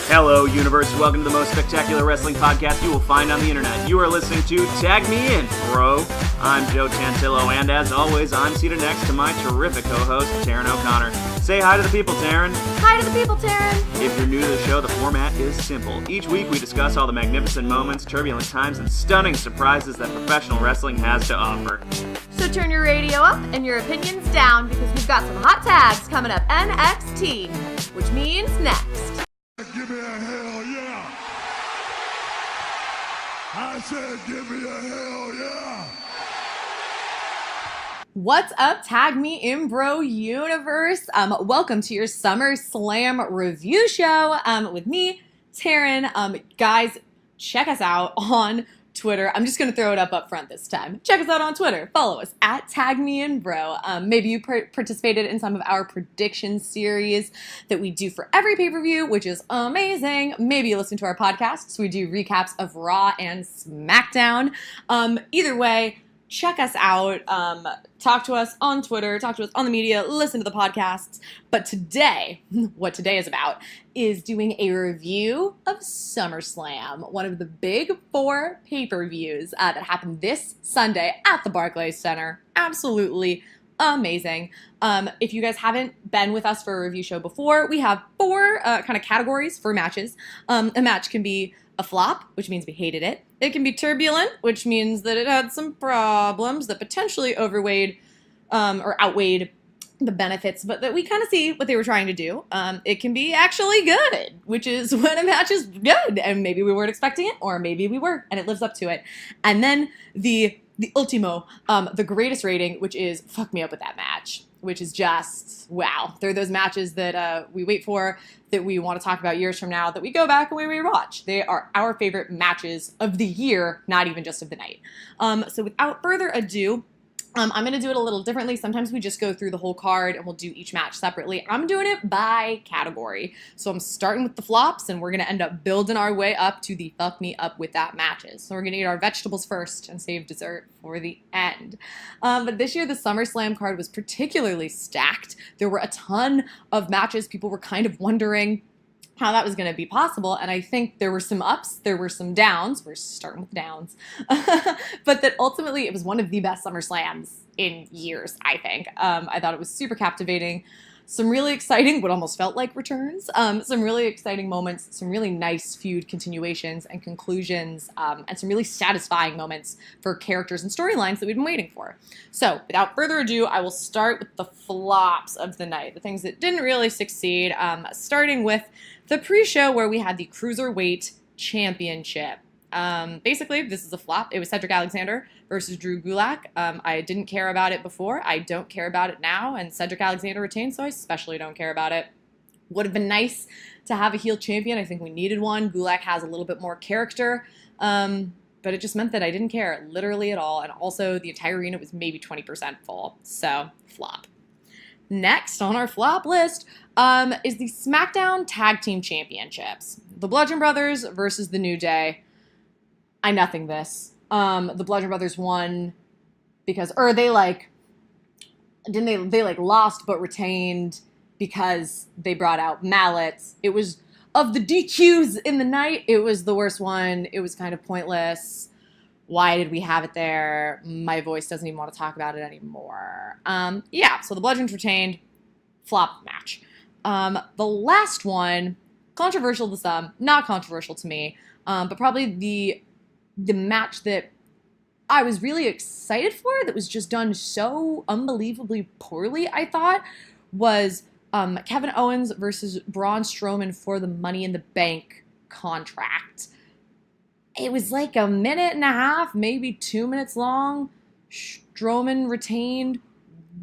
Hello, universe. Welcome to the most spectacular wrestling podcast you will find on the internet. You are listening to Tag Me In, bro. I'm Joe Tantillo, and as always, I'm seated next to my terrific co-host, Taryn O'Connor. Say hi to the people, Taryn. Hi to the people, Taryn. If you're new to the show, the format is simple. Each week, we discuss all the magnificent moments, turbulent times, and stunning surprises that professional wrestling has to offer. So turn your radio up and your opinions down, because we've got some hot tags coming up NXT, which means next. Give me a hell yeah! I said give me a hell yeah! What's up, Tag Me In Bro universe? Welcome to your SummerSlam review show with me, Taryn. Guys, check us out on Twitter. I'm just going to throw it up front this time. Check us out on Twitter. Follow us at Tag Me In Bro. Maybe you participated in some of our prediction series that we do for every pay-per-view, which is amazing. Maybe you listen to our podcasts. We do recaps of Raw and SmackDown. Either way, check us out. Talk to us on Twitter. Talk to us on the media. Listen to the podcasts. But today, what today is about is doing a review of SummerSlam, one of the big four pay-per-views that happened this Sunday at the Barclays Center. Absolutely amazing. If you guys haven't been with us for a review show before, we have four kind of categories for matches. A match can be a flop, which means we hated it. It can be turbulent, which means that it had some problems that potentially outweighed the benefits, but that we kind of see what they were trying to do. It can be actually good, which is when a match is good, and maybe we weren't expecting it, or maybe we were, and it lives up to it. And then the ultimo, the greatest rating, which is fuck me up with that match, which is just, wow. They're those matches that we wait for, that we want to talk about years from now, that we go back and we rewatch. They are our favorite matches of the year, not even just of the night. So without further ado, I'm going to do it a little differently. Sometimes we just go through the whole card and we'll do each match separately. I'm doing it by category. So I'm starting with the flops, and we're going to end up building our way up to the fuck me up with that matches. So we're going to eat our vegetables first and save dessert for the end. But this year, the SummerSlam card was particularly stacked. There were a ton of matches. People were kind of wondering how that was going to be possible, and I think there were some ups, there were some downs. We're starting with downs. But that ultimately it was one of the best SummerSlams in years, I think. I thought it was super captivating. Some really exciting, what almost felt like returns, some really exciting moments, some really nice feud continuations and conclusions, and some really satisfying moments for characters and storylines that we've been waiting for. So, without further ado, I will start with the flops of the night, the things that didn't really succeed, starting with the pre-show where we had the Cruiserweight Championship. Basically, this is a flop. It was Cedric Alexander versus Drew Gulak. I didn't care about it before. I don't care about it now, and Cedric Alexander retained, so I especially don't care about it. Would have been nice to have a heel champion. I think we needed one. Gulak has a little bit more character, but it just meant that I didn't care literally at all, and also the entire arena was maybe 20% full, so flop. Next on our flop list is the SmackDown Tag Team Championships. The Bludgeon Brothers versus the New Day. I nothing this. The Bludgeon Brothers won because, or they lost but retained because they brought out mallets. It was, of the DQs in the night, it was the worst one. It was kind of pointless. Why did we have it there? My voice doesn't even want to talk about it anymore. So the Bludgeons retained. Flop match. The last one, controversial to some, not controversial to me, but probably the match that I was really excited for, that was just done so unbelievably poorly, I thought, was Kevin Owens versus Braun Strowman for the Money in the Bank contract. It was like a minute and a half, maybe 2 minutes long. Strowman retained.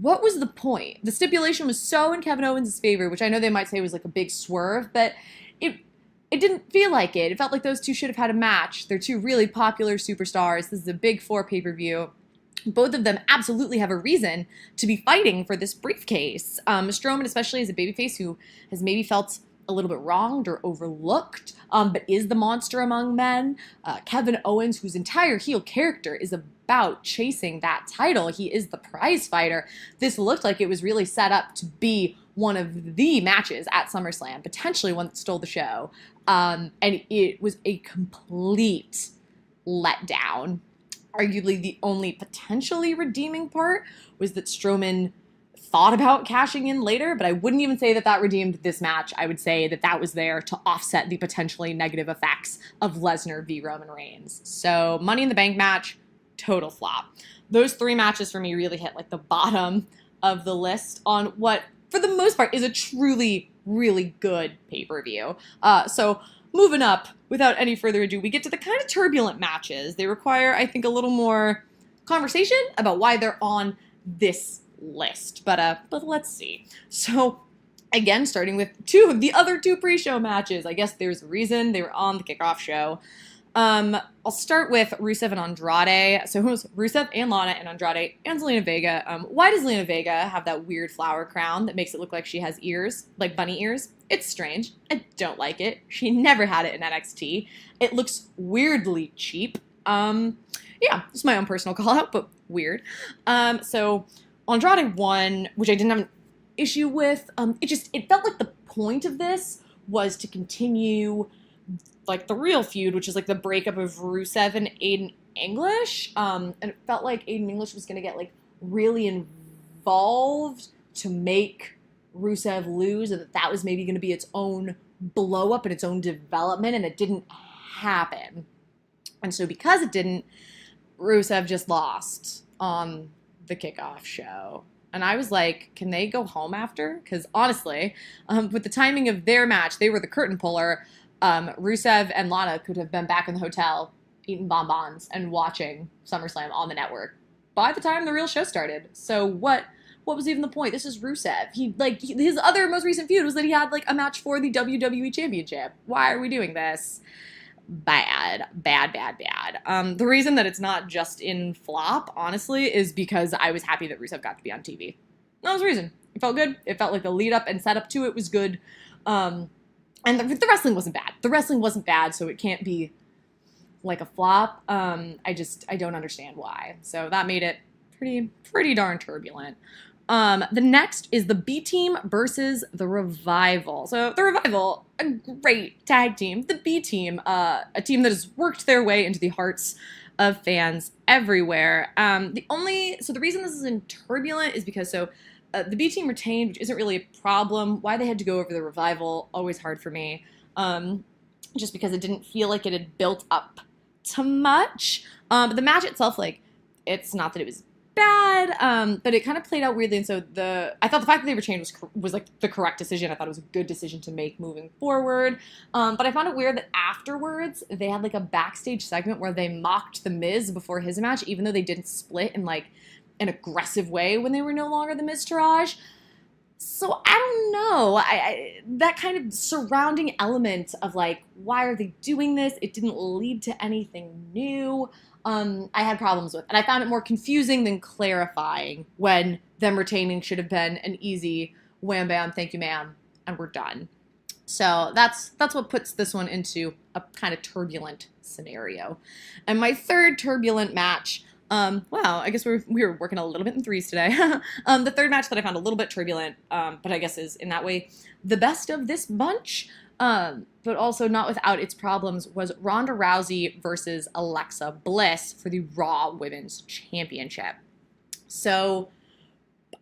What was the point? The stipulation was so in Kevin Owens' favor, which I know they might say was like a big swerve, but it didn't feel like it. It felt like those two should have had a match. They're two really popular superstars. This is a big four pay-per-view. Both of them absolutely have a reason to be fighting for this briefcase. Strowman, especially as a babyface who has maybe felt a little bit wronged or overlooked, but is the monster among men. Kevin Owens, whose entire heel character is about chasing that title. He is the prize fighter. This looked like it was really set up to be one of the matches at SummerSlam, potentially one that stole the show. And it was a complete letdown. Arguably the only potentially redeeming part was that Strowman thought about cashing in later, but I wouldn't even say that redeemed this match. I would say that was there to offset the potentially negative effects of Lesnar v. Roman Reigns. So Money in the Bank match, total flop. Those 3 matches for me really hit like the bottom of the list on what, for the most part, is a truly, really good pay-per-view. So moving up, without any further ado, we get to the kind of turbulent matches. They require, I think, a little more conversation about why they're on this list. But let's see. So, again, starting with the other two pre-show matches. I guess there's a reason they were on the kickoff show. I'll start with Rusev and Andrade. So it was Rusev and Lana and Andrade and Zelina Vega. Why does Zelina Vega have that weird flower crown that makes it look like she has ears, like bunny ears? It's strange. I don't like it. She never had it in NXT. It looks weirdly cheap. Yeah, it's my own personal call out, but weird. So Andrade won, which I didn't have an issue with. It felt like the point of this was to continue like the real feud, which is like the breakup of Rusev and Aiden English. And it felt like Aiden English was going to get like really involved to make Rusev lose, and that was maybe going to be its own blow up and its own development, and it didn't happen. And so because it didn't, Rusev just lost on the kickoff show. And I was like, can they go home after? Because honestly, with the timing of their match, they were the curtain puller. Rusev and Lana could have been back in the hotel eating bonbons and watching SummerSlam on the network by the time the real show started. So what was even the point? This is Rusev. His other most recent feud was that he had like a match for the WWE Championship. Why are we doing this? Bad. The reason that it's not just in flop, honestly, is because I was happy that Rusev got to be on TV. That was the reason. It felt good. It felt like the lead up and setup to it was good. And the wrestling wasn't bad. The wrestling wasn't bad, so it can't be like a flop. I don't understand why. So that made it pretty darn turbulent. The next is the B Team versus the Revival. So the Revival, a great tag team. The B Team, a team that has worked their way into the hearts of fans everywhere. The reason this is in turbulent is because the B Team retained, which isn't really a problem. Why they had to go over the Revival, always hard for me. Just because it didn't feel like it had built up to much. But the match itself, it's not that it was bad, but it kind of played out weirdly. And so I thought the fact that they retained was like the correct decision. I thought it was a good decision to make moving forward. But I found it weird that afterwards they had like a backstage segment where they mocked The Miz before his match, even though they didn't split in like an aggressive way when they were no longer the Miztourage. So I don't know. That kind of surrounding element of like, why are they doing this? It didn't lead to anything new. I had problems with. And I found it more confusing than clarifying when them retaining should have been an easy wham bam, thank you ma'am, and we're done. So that's what puts this one into a kind of turbulent scenario. And my third turbulent match, wow, I guess we were working a little bit in threes today. The third match that I found a little bit turbulent, but I guess is in that way the best of this bunch, but also not without its problems, was Ronda Rousey versus Alexa Bliss for the Raw Women's Championship. So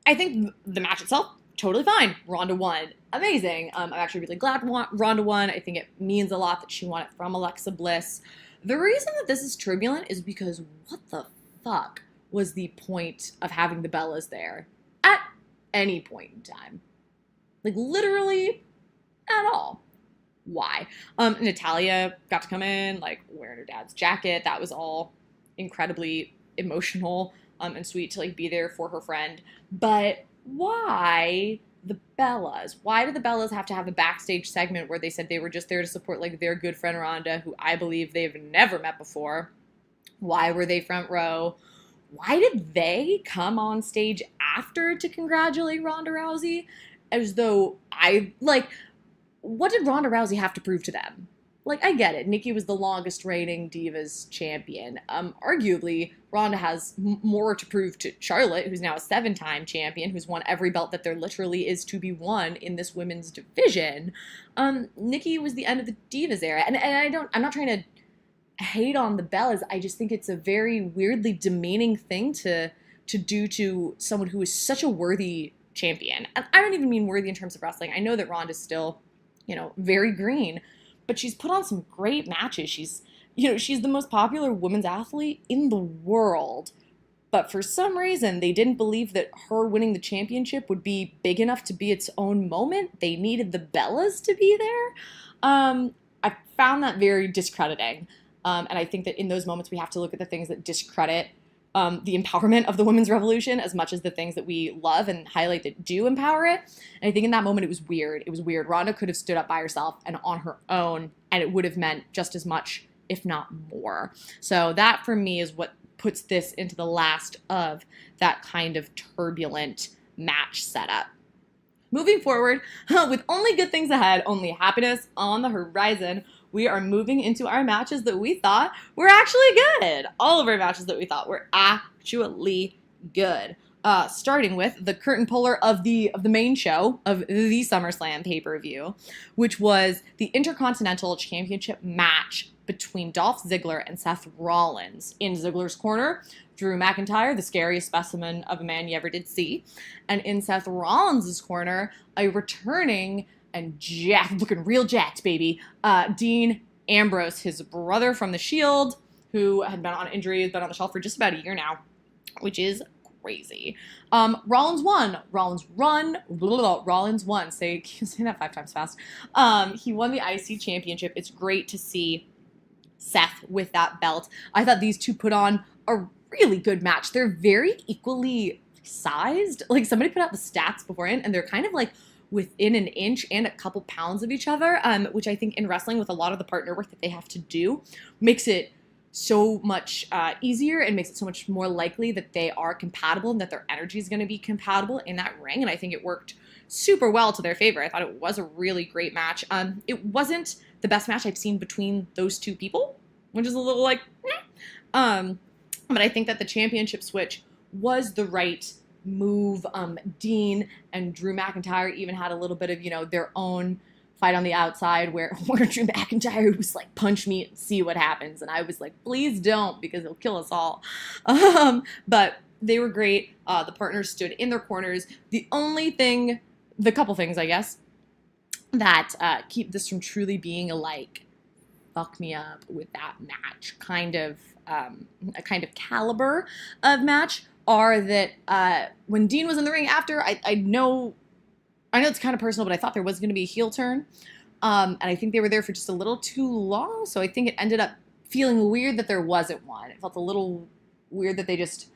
I think the match itself, totally fine. Ronda won. Amazing. I'm actually really glad Ronda won. I think it means a lot that she won it from Alexa Bliss. The reason that this is turbulent is because what the fuck was the point of having the Bellas there at any point in time? Like literally at all. Why? Natalya got to come in like wearing her dad's jacket. That was all incredibly emotional and sweet to like be there for her friend. But why the Bellas? Why did the Bellas have to have a backstage segment where they said they were just there to support like their good friend Ronda, who I believe they've never met before? Why were they front row? Why did they come on stage after to congratulate Ronda Rousey? As though what did Ronda Rousey have to prove to them? like, I get it. Nikki was the longest reigning Divas champion. Arguably, Ronda has more to prove to Charlotte, who's now a 7-time champion, who's won every belt that there literally is to be won in this women's division. Nikki was the end of the Divas era. And I'm not trying to hate on the Bellas. I just think it's a very weirdly demeaning thing to do to someone who is such a worthy champion. And I don't even mean worthy in terms of wrestling. I know that Ronda's still, very green, but she's put on some great matches. She's the most popular women's athlete in the world. But for some reason, they didn't believe that her winning the championship would be big enough to be its own moment. They needed the Bellas to be there. I found that very discrediting. And I think that in those moments, we have to look at the things that discredit the empowerment of the women's revolution as much as the things that we love and highlight that do empower it. And I think in that moment, it was weird. It was weird. Ronda could have stood up by herself and on her own, and it would have meant just as much, if not more. So that, for me, is what puts this into the last of that kind of turbulent match setup. Moving forward, with only good things ahead, only happiness on the horizon, we are moving into our matches that we thought were actually good. All of our matches that we thought were actually good. Starting with the curtain puller of the main show of the SummerSlam pay-per-view, which was the Intercontinental Championship match between Dolph Ziggler and Seth Rollins. In Ziggler's corner, Drew McIntyre, the scariest specimen of a man you ever did see. And in Seth Rollins' corner, a returning and looking real jacked, baby, Dean Ambrose, his brother from The Shield, who had been on injury, has been on the shelf for just about a year now, which is crazy. Rollins won. Rollins won. Say that 5 times fast. He won the IC championship. It's great to see Seth with that belt. I thought these two put on a really good match. They're very equally sized. Like, somebody put out the stats beforehand, and they're kind of like within an inch and a couple pounds of each other, which I think in wrestling, with a lot of the partner work that they have to do, makes it so much easier and makes it so much more likely that they are compatible and that their energy is going to be compatible in that ring. And I think it worked super well to their favor. I thought it was a really great match. It wasn't the best match I've seen between those two people, which is a little like, but I think that the championship switch was the right move. Dean and Drew McIntyre even had a little bit of, their own fight on the outside where Drew McIntyre was like, punch me and see what happens. And I was like, please don't, because it'll kill us all. But they were great. The partners stood in their corners. The couple things, I guess, that keep this from truly being a fuck me up with that match kind of a kind of caliber of match are that when Dean was in the ring after, I know it's kind of personal, but I thought there was going to be a heel turn. And I think they were there for just a little too long. So I think it ended up feeling weird that there wasn't one. It felt a little weird that they just,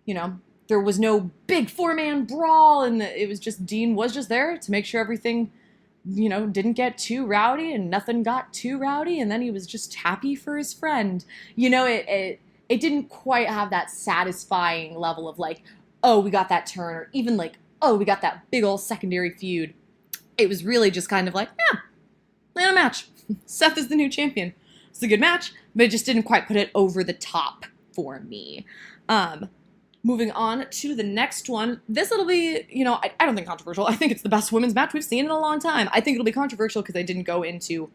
there was no big 4-man brawl. And it was just, Dean was just there to make sure everything, didn't get too rowdy and nothing got too rowdy. And then he was just happy for his friend. It didn't quite have that satisfying level of oh, we got that turn, or even oh, we got that big old secondary feud. It was really just kind of land a match. Seth is the new champion. It's a good match, but it just didn't quite put it over the top for me. Moving on to the next one. This will be, I don't think controversial. I think it's the best women's match we've seen in a long time. I think it'll be controversial because I didn't go into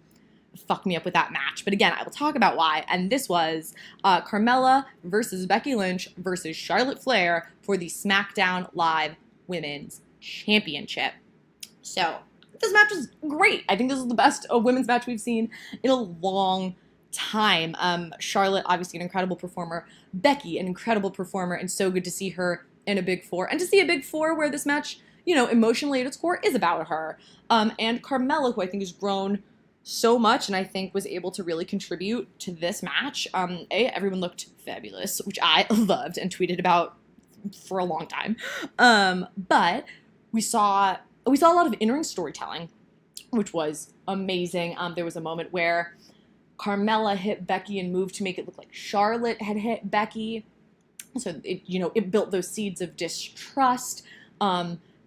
fuck me up with that match. But again, I will talk about why. And this was Carmella versus Becky Lynch versus Charlotte Flair for the SmackDown Live Women's Championship. So this match was great. I think this is the best women's match we've seen in a long time. Charlotte, obviously an incredible performer. Becky, an incredible performer, and so good to see her in a Big Four. And to see a Big Four where this match, emotionally at its core is about her. And Carmella, who I think has grown so much and I think was able to really contribute to this match. Everyone looked fabulous, which I loved and tweeted about for a long time. But we saw a lot of in-ring storytelling, which was amazing. There was a moment where Carmella hit Becky and moved to make it look like Charlotte had hit Becky. So it built those seeds of distrust.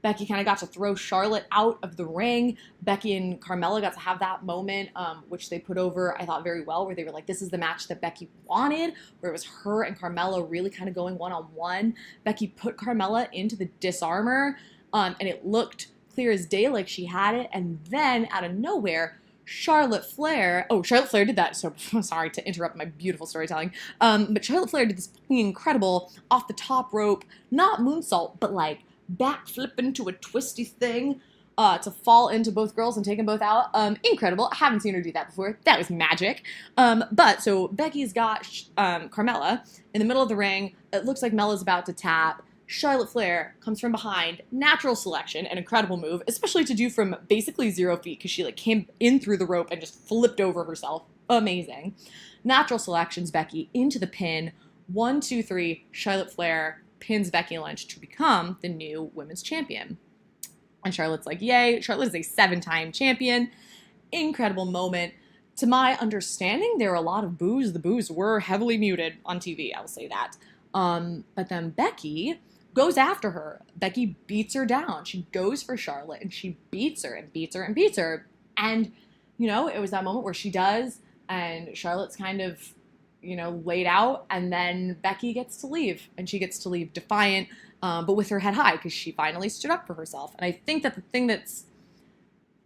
Becky kind of got to throw Charlotte out of the ring. Becky and Carmella got to have that moment, which they put over, I thought, very well, where they were like, this is the match that Becky wanted, where it was her and Carmella really kind of going one-on-one. Becky put Carmella into the disarmor, and it looked clear as day like she had it, and then out of nowhere, Charlotte Flair did that, so sorry to interrupt my beautiful storytelling, but Charlotte Flair did this fucking incredible off the top rope, not moonsault, but like backflip into a twisty thing to fall into both girls and take them both out. Incredible. I haven't seen her do that before. That was magic. But so Becky's got Carmella in the middle of the ring. It looks like Mella's about to tap. Charlotte Flair comes from behind. Natural selection, an incredible move, especially to do from basically 0 feet because she like came in through the rope and just flipped over herself. Amazing. Natural selections Becky into the pin. 1, 2, 3. Charlotte Flair pins Becky Lynch to become the new women's champion. And Charlotte's like, yay. Charlotte is a 7-time champion. Incredible moment. To my understanding, there are a lot of boos. The boos were heavily muted on TV, I will say that. But then Becky goes after her. Becky beats her down. She goes for Charlotte, and she beats her and beats her and beats her. And, you know, it was that moment where she does, and Charlotte's kind of, you know, laid out, and then Becky gets to leave, and she gets to leave defiant, but with her head high, because she finally stood up for herself. And I think that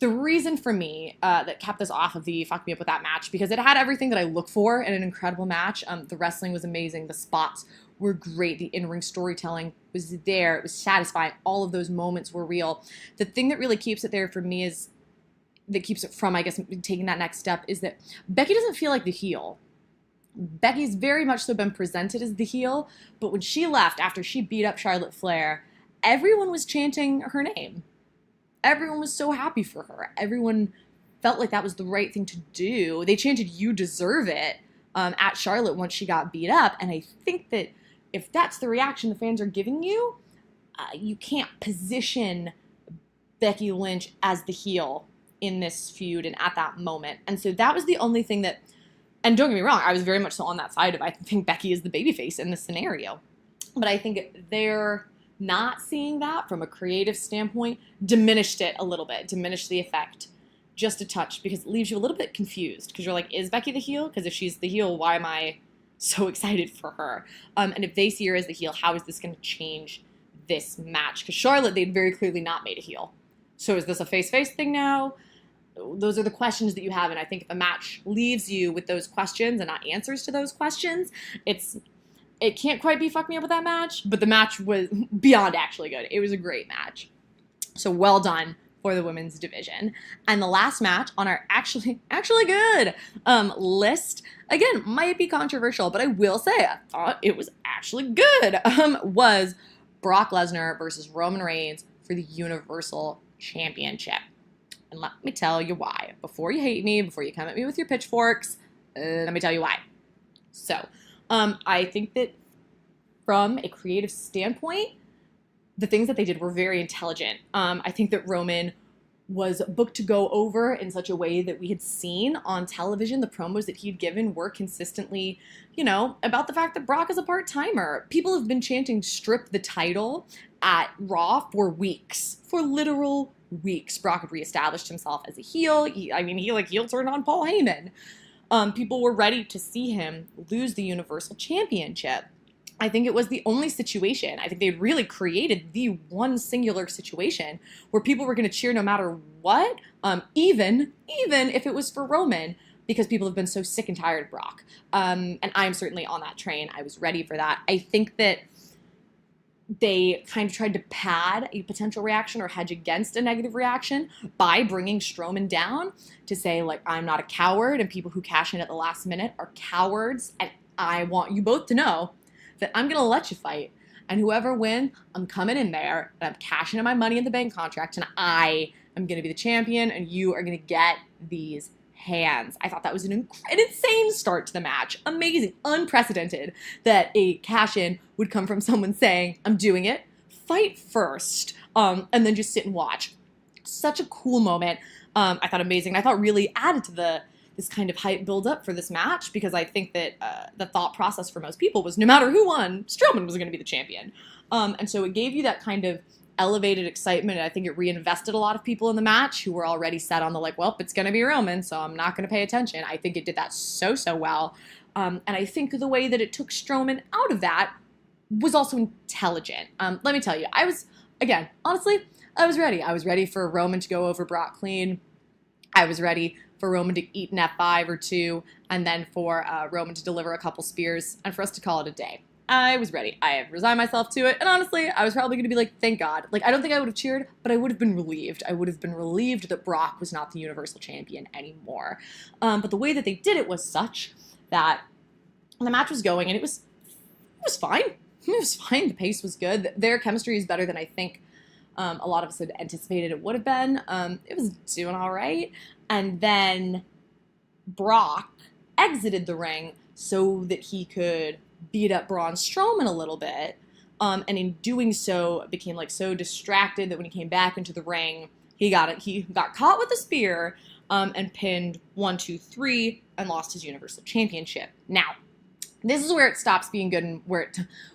the reason for me that kept us off of the fuck me up with that match, because it had everything that I look for in an incredible match. The wrestling was amazing. The spots were great. The in-ring storytelling was there. It was satisfying. All of those moments were real. The thing that really keeps it there for me is, that keeps it from, I guess, taking that next step, is that Becky doesn't feel like the heel. Becky's very much so been presented as the heel, but when she left after she beat up Charlotte Flair, everyone was chanting her name. Everyone was so happy for her. Everyone felt like that was the right thing to do. They chanted, "You deserve it," at Charlotte once she got beat up. And I think that if that's the reaction the fans are giving you, you can't position Becky Lynch as the heel in this feud and at that moment. And so that was the only thing that, and don't get me wrong, I was very much so on that side of, I think Becky is the babyface in this scenario. But I think they're not seeing that from a creative standpoint diminished it a little bit, diminished the effect just a touch, because it leaves you a little bit confused, because you're like, is Becky the heel? Because if she's the heel, why am I so excited for her? And if they see her as the heel, how is this going to change this match? Because Charlotte, they'd very clearly not made a heel. So is this a face-face thing now? Those are the questions that you have, and I think if a match leaves you with those questions and not answers to those questions, it can't quite be fuck me up with that match, but the match was beyond actually good. It was a great match. So well done for the women's division. And the last match on our actually good list, again, might be controversial, but I will say I thought it was actually good, was Brock Lesnar versus Roman Reigns for the Universal Championship. And let me tell you why. Before you hate me, before you come at me with your pitchforks, let me tell you why. So, I think that from a creative standpoint, the things that they did were very intelligent. I think that Roman was booked to go over in such a way that we had seen on television. The promos that he'd given were consistently, about the fact that Brock is a part-timer. People have been chanting strip the title at Raw for weeks, for literal weeks. Brock had reestablished himself as a heel. He heel turned on Paul Heyman. People were ready to see him lose the Universal Championship. I think it was the only situation. I think they really created the one singular situation where people were going to cheer no matter what, even if it was for Roman, because people have been so sick and tired of Brock. And I'm certainly on that train. I was ready for that. I think that they kind of tried to pad a potential reaction or hedge against a negative reaction by bringing Strowman down to say, like, I'm not a coward, and people who cash in at the last minute are cowards, and I want you both to know that I'm going to let you fight, and whoever wins, I'm coming in there, and I'm cashing in my Money in the Bank contract, and I am going to be the champion, and you are going to get these hands. I thought that was an insane start to the match. Amazing, unprecedented that a cash-in would come from someone saying, I'm doing it, fight first, and then just sit and watch. Such a cool moment. I thought amazing. I thought really added to this kind of hype build-up for this match, because I think that the thought process for most people was no matter who won, Strowman was going to be the champion. And so it gave you that kind of elevated excitement. I think it reinvested a lot of people in the match who were already set on the like, well, it's going to be Roman, so I'm not going to pay attention. I think it did that so well. And I think the way that it took Strowman out of that was also intelligent. Let me tell you, honestly, I was ready. I was ready for Roman to go over Brock clean. I was ready for Roman to eat an F5 or 2, and then for Roman to deliver a couple spears, and for us to call it a day. I was ready. I had resigned myself to it, and honestly, I was probably going to be like, thank God. Like, I don't think I would have cheered, but I would have been relieved. I would have been relieved that Brock was not the Universal Champion anymore. But the way that they did it was such that the match was going, and it was fine. It was fine. The pace was good. Their chemistry is better than I think a lot of us had anticipated it would have been. It was doing all right. And then Brock exited the ring so that he could beat up Braun Strowman a little bit. And in doing so, became like so distracted that when he came back into the ring, he got caught with a spear and pinned 1, 2, 3 and lost his Universal Championship. Now, this is where it stops being good, and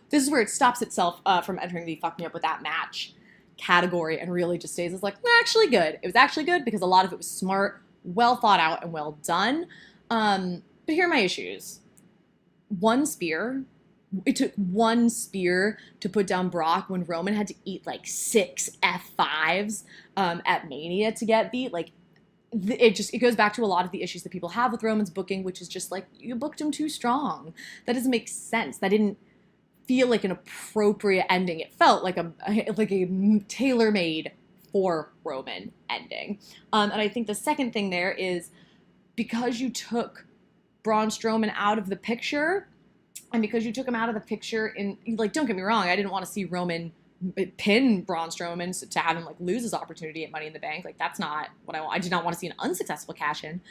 this is where it stops itself from entering the fuck me up with that match category and really just stays as like, actually good. It was actually good because a lot of it was smart, well thought out, and well done. But here are my issues. It took one spear to put down Brock when Roman had to eat like 6 F5s at Mania to get beat. Like, it goes back to a lot of the issues that people have with Roman's booking, which is just like, you booked him too strong. That doesn't make sense. That didn't feel like an appropriate ending. It felt like a tailor-made for Roman ending. And I think the second thing there is because you took Braun Strowman out of the picture, and because you took him out of the picture in, like, don't get me wrong, I didn't want to see Roman pin Braun Strowman to have him like lose his opportunity at Money in the Bank. Like, that's not what I want. I did not want to see an unsuccessful cash-in.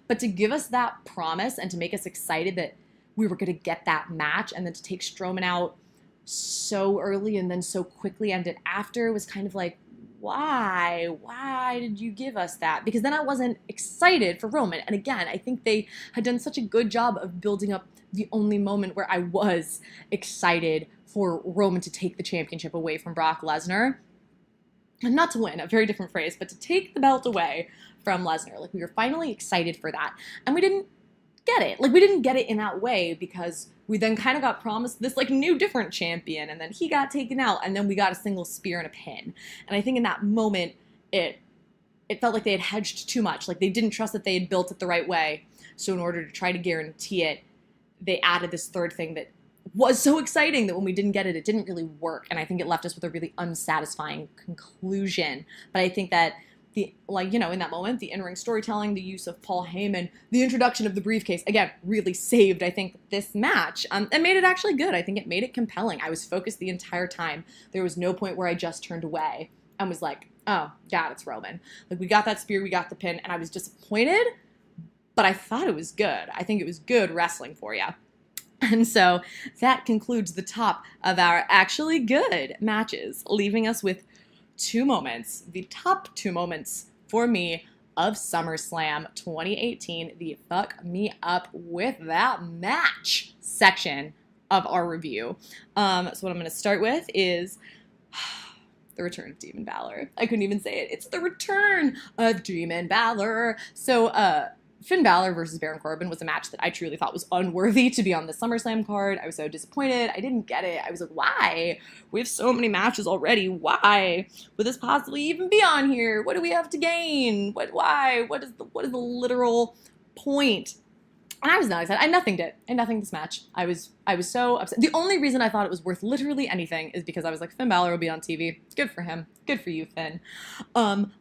But to give us that promise and to make us excited that we were going to get that match, and then to take Strowman out so early and then so quickly end it after was kind of like, why did you give us that? Because then I wasn't excited for Roman. And again, I think they had done such a good job of building up the only moment where I was excited for Roman to take the championship away from Brock Lesnar. And not to win, a very different phrase, but to take the belt away from Lesnar. Like, we were finally excited for that. And we didn't get it. Like, we didn't get it in that way because we then kind of got promised this like new different champion, and then he got taken out, and then we got a single spear and a pin. And I think in that moment, it felt like they had hedged too much. Like, they didn't trust that they had built it the right way. So in order to try to guarantee it, they added this third thing that was so exciting that when we didn't get it, it didn't really work. And I think it left us with a really unsatisfying conclusion. But I think that in that moment, the in-ring storytelling, the use of Paul Heyman, the introduction of the briefcase, again, really saved, I think, this match and made it actually good. I think it made it compelling. I was focused the entire time. There was no point where I just turned away and was like, oh, God, it's Roman. Like, we got that spear, we got the pin, and I was disappointed, but I thought it was good. I think it was good wrestling for you. And so that concludes the top of our actually good matches, leaving us with 2 moments, the top 2 moments for me of SummerSlam 2018, the fuck me up with that match section of our review. So what I'm going to start with is the return of Demon Balor. I couldn't even say it. It's the return of Demon Balor. So, Finn Balor versus Baron Corbin was a match that I truly thought was unworthy to be on the SummerSlam card. I was so disappointed. I didn't get it. I was like, why? We have so many matches already. Why would this possibly even be on here? What do we have to gain? Why? What is the literal point? And I was not excited. I nothinged it. I nothinged this match. I was so upset. The only reason I thought it was worth literally anything is because I was like, Finn Balor will be on TV. It's good for him. Good for you, Finn.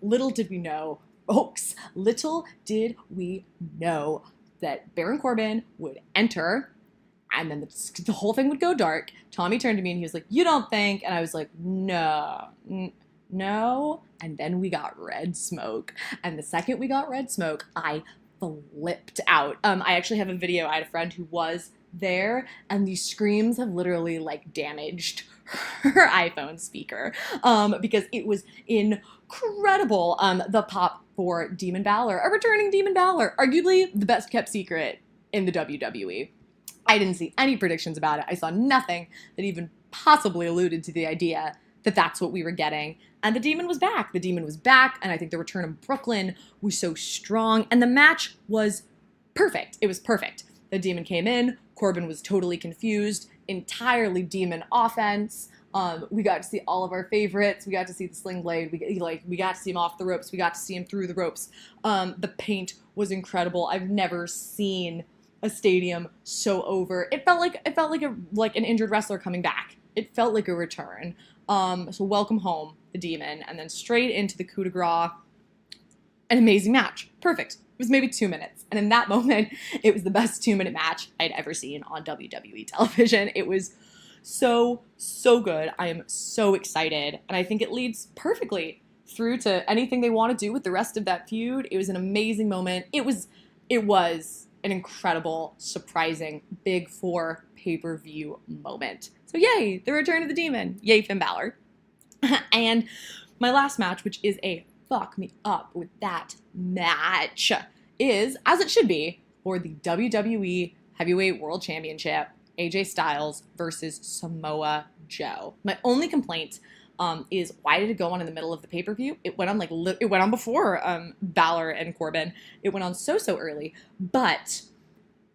Little did we know, folks, little did we know that Baron Corbin would enter and then the whole thing would go dark. Tommy turned to me and he was like, you don't think? And I was like, no. And then we got red smoke. And the second we got red smoke, I flipped out. I actually have a video. I had a friend who was there and the screams have literally like damaged her iPhone speaker because it was incredible. The pop for Demon Balor, a returning Demon Balor, arguably the best kept secret in the WWE. I didn't see any predictions about it. I saw nothing that even possibly alluded to the idea that that's what we were getting. And the Demon was back. The Demon was back, and I think the return of Brooklyn was so strong, and the match was perfect. It was perfect. The Demon came in, Corbin was totally confused, entirely Demon offense. We got to see all of our favorites. We got to see the Sling Blade. We got to see him off the ropes. We got to see him through the ropes. The paint was incredible. I've never seen a stadium so over. It felt like an injured wrestler coming back. It felt like a return. So welcome home, the Demon, and then straight into the coup de grace. An amazing match. Perfect. It was maybe 2 minutes. And in that moment, it was the best 2-minute match I'd ever seen on WWE television. It was so, so good. I am so excited. And I think it leads perfectly through to anything they want to do with the rest of that feud. It was an amazing moment. It was an incredible, surprising, Big Four pay-per-view moment. So yay, the return of the Demon. Yay, Finn Balor. And my last match, which is a fuck me up with that match, is, as it should be, for the WWE Heavyweight World Championship, AJ Styles versus Samoa Joe. My only complaint is, why did it go on in the middle of the pay-per-view? It went on before Balor and Corbin. It went on so early, but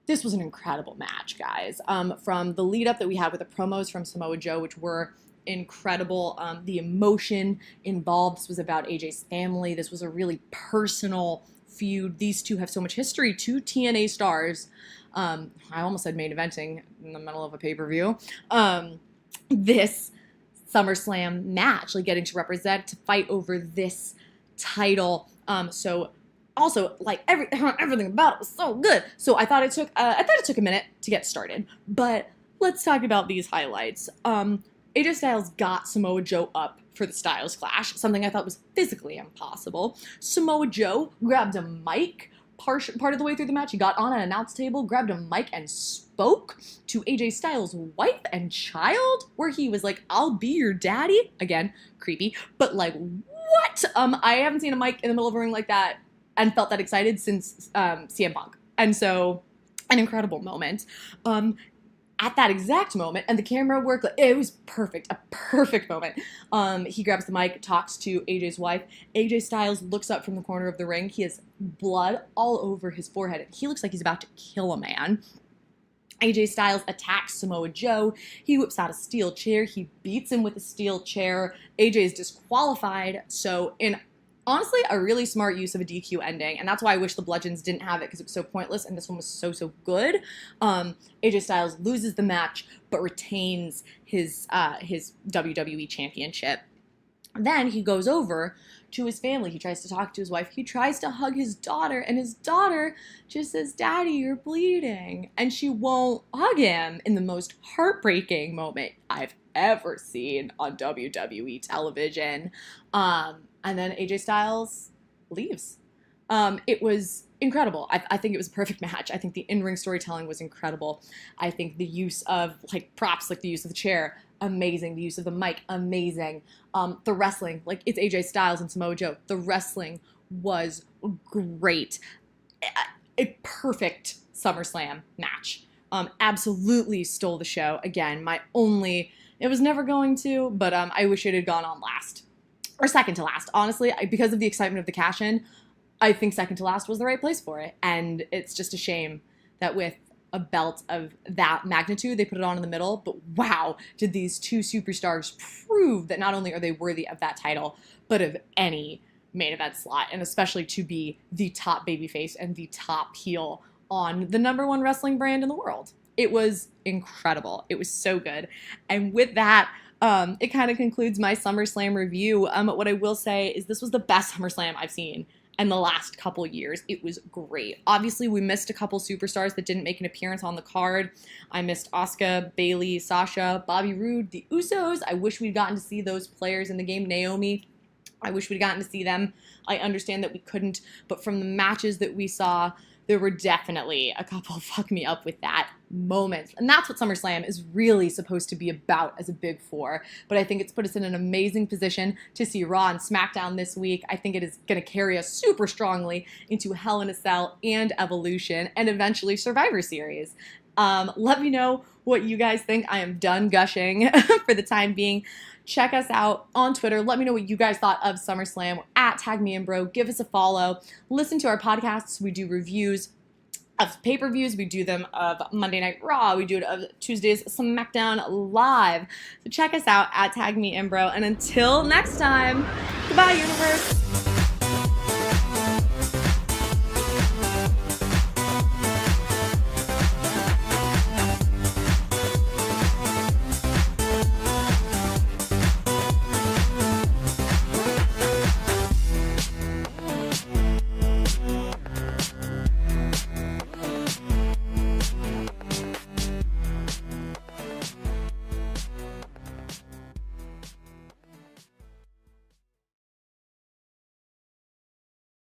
this was an incredible match, guys. From the lead up that we had with the promos from Samoa Joe, which were incredible, the emotion involved. This was about AJ's family. This was a really personal feud. These two have so much history, two TNA stars. I almost said main eventing in the middle of a pay-per-view. This SummerSlam match, like getting to represent, to fight over this title. So also, like, everything about it was so good. So I thought it took a minute to get started. But let's talk about these highlights. AJ Styles got Samoa Joe up for the Styles Clash, something I thought was physically impossible. Samoa Joe grabbed a mic part of the way through the match. He got on an announce table, grabbed a mic, and spoke to AJ Styles' wife and child, where he was like, "I'll be your daddy." Again, creepy, but like, what? I haven't seen a mic in the middle of a ring like that and felt that excited since CM Punk. And so, an incredible moment. At that exact moment, and the camera work, it was perfect, a perfect moment. He grabs the mic, talks to AJ's wife. AJ Styles looks up from the corner of the ring. He has blood all over his forehead. He looks like he's about to kill a man. AJ Styles attacks Samoa Joe. He whips out a steel chair. He beats him with a steel chair. AJ is disqualified. So in honestly, a really smart use of a DQ ending, and that's why I wish the Bludgeons didn't have it, because it was so pointless, and this one was so good. AJ Styles loses the match, but retains his WWE Championship. Then he goes over to his family. He tries to talk to his wife. He tries to hug his daughter, and his daughter just says, "Daddy, you're bleeding," and she won't hug him in the most heartbreaking moment I've ever seen on WWE television. And then AJ Styles leaves. It was incredible. I think it was a perfect match. I think the in-ring storytelling was incredible. I think the use of props, like the use of the chair, amazing. The use of the mic, amazing. The wrestling, like it's AJ Styles and Samoa Joe. The wrestling was great. A perfect SummerSlam match. Absolutely stole the show. Again, it was never going to, but I wish it had gone on last. Or second to last. Honestly, because of the excitement of the cash-in, I think second to last was the right place for it. And it's just a shame that with a belt of that magnitude, they put it on in the middle. But wow, did these two superstars prove that not only are they worthy of that title, but of any main event slot, and especially to be the top babyface and the top heel on the #1 wrestling brand in the world. It was incredible. It was so good. And with that, it kind of concludes my SummerSlam review. What I will say is this was the best SummerSlam I've seen in the last couple years. It was great. Obviously, we missed a couple superstars that didn't make an appearance on the card. I missed Asuka, Bayley, Sasha, Bobby Roode, the Usos. I wish we'd gotten to see those players in the game. Naomi, I wish we'd gotten to see them. I understand that we couldn't, but from the matches that we saw, there were definitely a couple fuck me up with that moments. And that's what SummerSlam is really supposed to be about as a Big Four. But I think it's put us in an amazing position to see Raw and SmackDown this week. I think it is going to carry us super strongly into Hell in a Cell and Evolution and eventually Survivor Series. Let me know what you guys think. I am done gushing for the time being. Check us out on Twitter. Let me know what you guys thought of SummerSlam at Tag Me In Bro. Give us a follow. Listen to our podcasts. We do reviews of pay-per-views. We do them of Monday Night Raw. We do it of Tuesday's SmackDown Live. So check us out at Tag Me In Bro. And until next time, goodbye, universe.